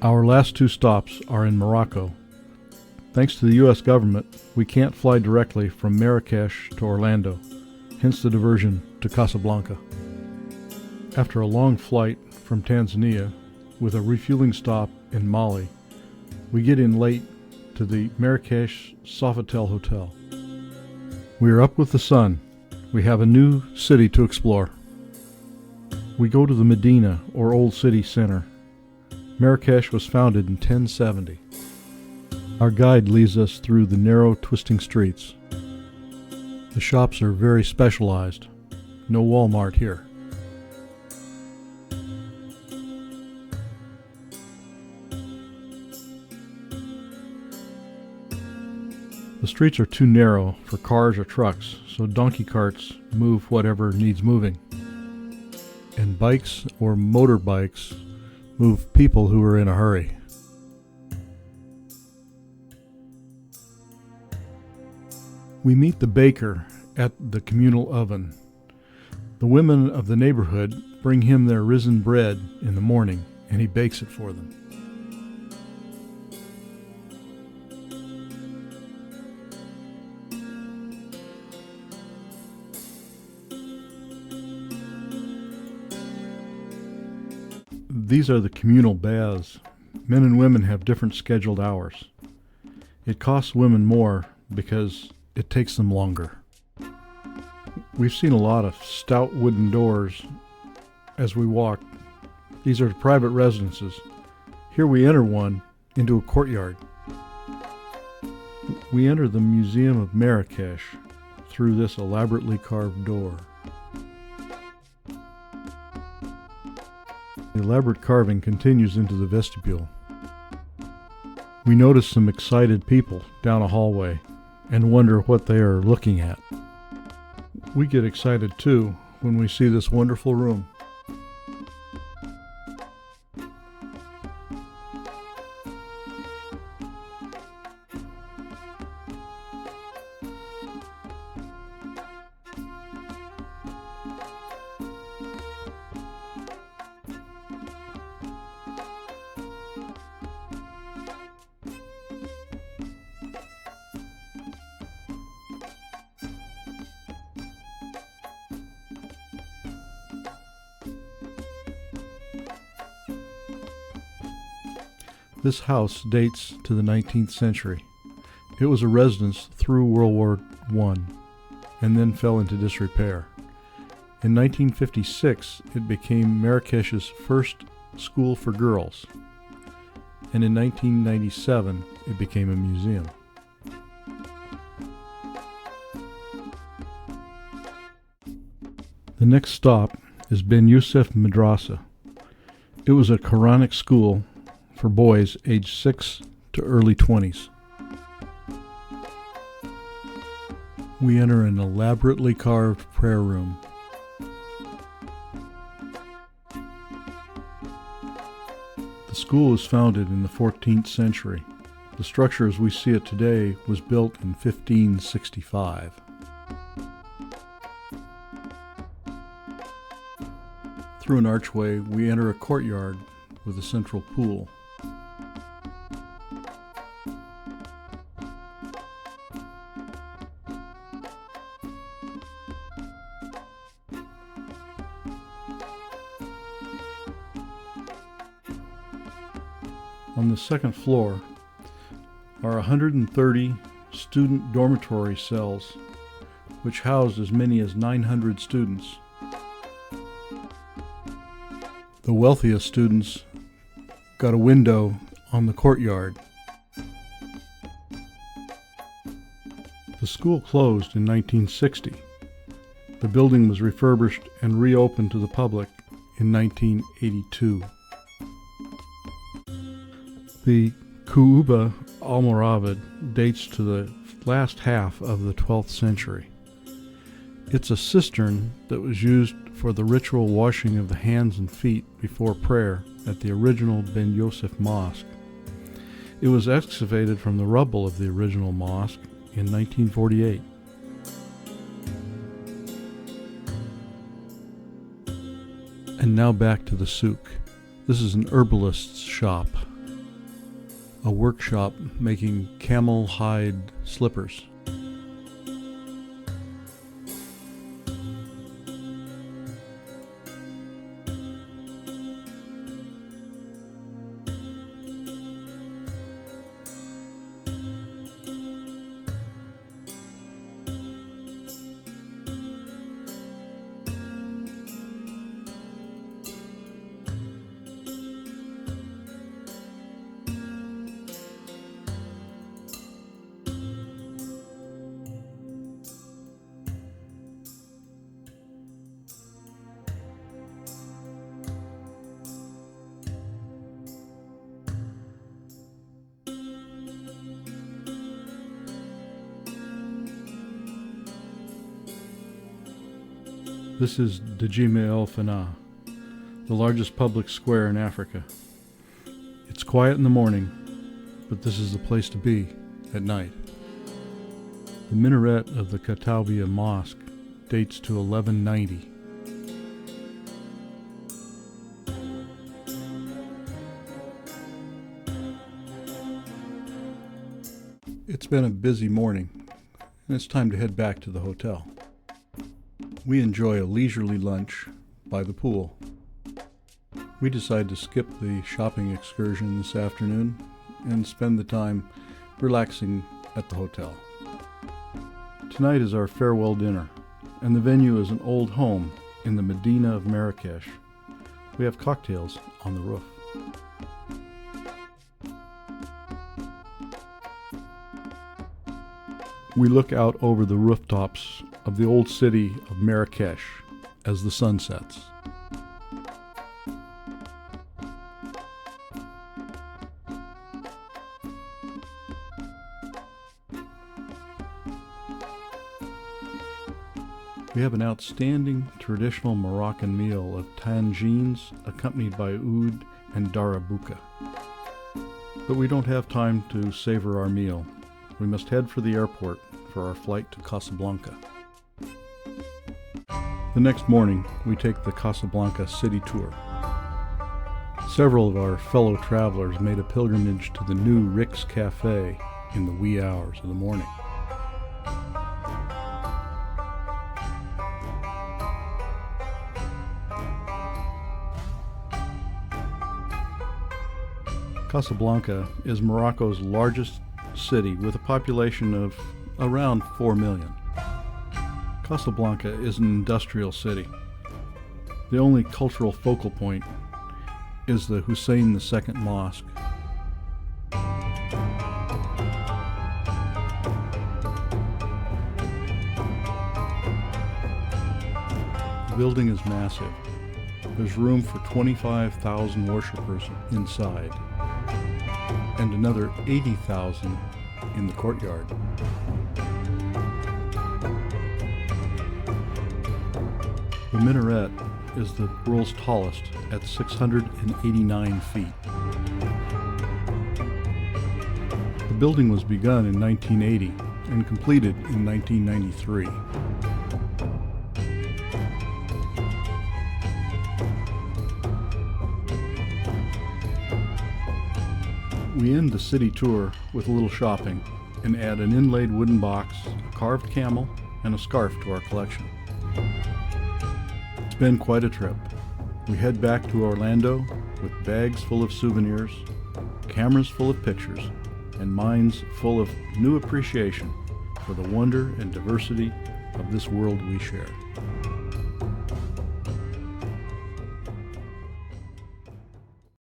Our last two stops are in Morocco. Thanks to the U.S. government, we can't fly directly from Marrakesh to Orlando, hence the diversion to Casablanca. After a long flight from Tanzania, with a refueling stop in Mali, we get in late to the Marrakesh Sofitel Hotel. We are up with the sun. We have a new city to explore. We go to the Medina, or Old City Center. Marrakesh was founded in 1070. Our guide leads us through the narrow, twisting streets. The shops are very specialized. No Walmart here. The streets are too narrow for cars or trucks, so donkey carts move whatever needs moving. And bikes or motorbikes move people who are in a hurry. We meet the baker at the communal oven. The women of the neighborhood bring him their risen bread in the morning, and he bakes it for them. These are the communal baths. Men and women have different scheduled hours. It costs women more because it takes them longer. We've seen a lot of stout wooden doors as we walk. These are private residences. Here we enter one into a courtyard. We enter the Museum of Marrakech through this elaborately carved door. The elaborate carving continues into the vestibule. We notice some excited people down a hallway and wonder what they are looking at. We get excited too when we see this wonderful room. This house dates to the 19th century. It was a residence through World War I and then fell into disrepair. In 1956, it became Marrakech's first school for girls, and in 1997, it became a museum. The next stop is Ben Youssef Madrasa. It was a Quranic school for boys aged 6 to early 20s. We enter an elaborately carved prayer room. The school was founded in the 14th century. The structure as we see it today was built in 1565. Through an archway, we enter a courtyard with a central pool. On the second floor are 130 student dormitory cells, which housed as many as 900 students. The wealthiest students got a window on the courtyard. The school closed in 1960. The building was refurbished and reopened to the public in 1982. The Kuuba Almoravid dates to the last half of the 12th century. It's a cistern that was used for the ritual washing of the hands and feet before prayer at the original Ben Youssef Mosque. It was excavated from the rubble of the original mosque in 1948. And now back to the souk. This is an herbalist's shop. a workshop making camel hide slippers. This is Djima El Fana, the largest public square in Africa. It's quiet in the morning, but this is the place to be at night. The minaret of the Kataubia Mosque dates to 1190. It's been a busy morning, and it's time to head back to the hotel. We enjoy a leisurely lunch by the pool. We decide to skip the shopping excursion this afternoon and spend the time relaxing at the hotel. Tonight is our farewell dinner, and the venue is an old home in the Medina of Marrakesh. We have cocktails on the roof. We look out over the rooftops of the old city of Marrakech as the sun sets. We have an outstanding traditional Moroccan meal of tangines accompanied by oud and darabuka. But we don't have time to savor our meal. We must head for the airport for our flight to Casablanca. The next morning, we take the Casablanca city tour. Several of our fellow travelers made a pilgrimage to the new Rick's Cafe in the wee hours of the morning. Casablanca is Morocco's largest city with a population of around 4 million. Casablanca is an industrial city. The only cultural focal point is the Hussein II Mosque. The building is massive. There's room for 25,000 worshipers inside and another 80,000 in the courtyard. The minaret is the world's tallest at 689 feet. The building was begun in 1980 and completed in 1993. We end the city tour with a little shopping and add an inlaid wooden box, a carved camel, and a scarf to our collection. It's been quite a trip. We head back to Orlando with bags full of souvenirs, cameras full of pictures, and minds full of new appreciation for the wonder and diversity of this world we share.